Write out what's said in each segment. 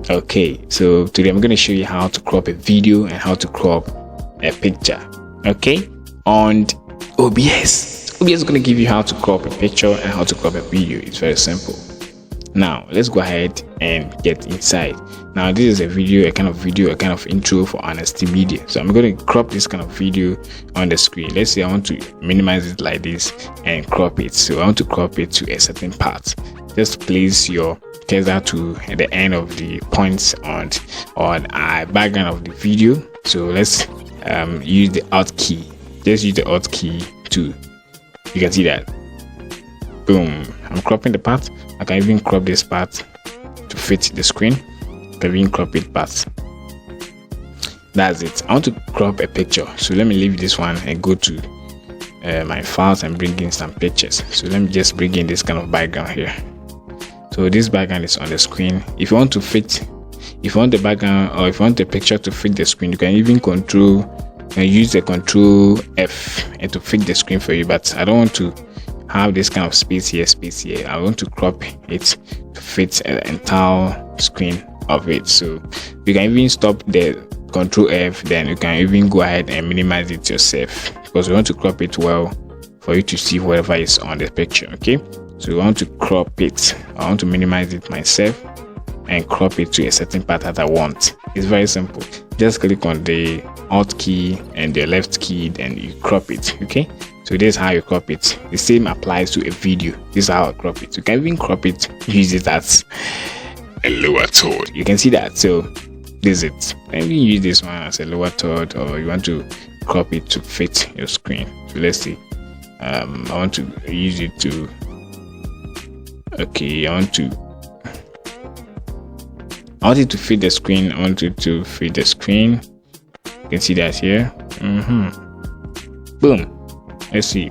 Okay, so today I'm going to show you how to crop a video and how to crop a picture. Okay, on OBS is going to give you how to crop a picture and how to crop a video. It's very simple. Now let's go ahead and get inside. Now this is a kind of intro for Honesty Media. So I'm going to crop this kind of video on the screen. Let's say I want to minimize it like this and crop it. So I want to crop it to a certain part. Just place your cursor to the end of the points on background of the video. So let's use the Alt key. Just use the Alt key to, you can see that. Boom, I'm cropping the part. I can even crop this part to fit the screen. I can even crop it part. That's it. I want to crop a picture. So let me leave this one and go to my files and bring in some pictures. So let me just bring in this kind of background here. So this background is on the screen. If you want the background, or if you want the picture to fit the screen, you can even use the Control F and to fit the screen for you. But I don't want to have this kind of space here. I want to crop it to fit the entire screen of it. So you can even stop the Control F, then you can even go ahead and minimize it yourself, because we want to crop it well for you to see whatever is on the picture. Okay, so we want to crop it. I want to minimize it myself and crop it to a certain part that I want. It's very simple. Just click on the Alt key and the left key, then you crop it. Okay, so this is how you crop it. The same applies to a video. This is how I crop it. You can even crop it, use it as a lower third. You can see that. So this is it. You can even use this one as a lower third, or you want to crop it to fit your screen. So let's see. I want to use it to. Okay, I want it to fit the screen. I want it to fit the screen. You can see that here. Boom. Let's see.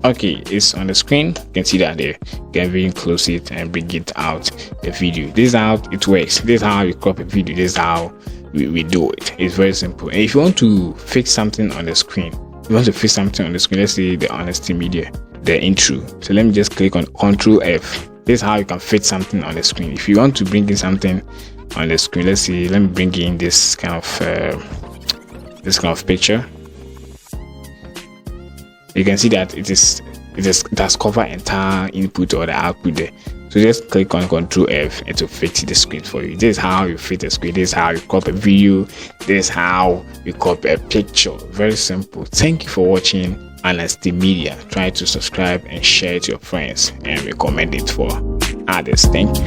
Okay, it's on the screen. You can see that there. You can even close it and bring it out the video. This is how it works. This is how you crop a video. This is how we do it. It's very simple. And if you want to fix something on the screen, let's say the Honesty Media, the intro. So let me just click on Control F. This is how you can fit something on the screen. If you want to bring in something on the screen, let me bring in this kind of picture. You can see that it has covered entire input or the output there. So just click on Control F and to fit the screen for you. This is how you fit the screen. This is how you crop a video. This is how you crop a picture. Very simple. Thank you for watching Honesty Media. Try to subscribe and share it to your friends and recommend it for others. Thank you.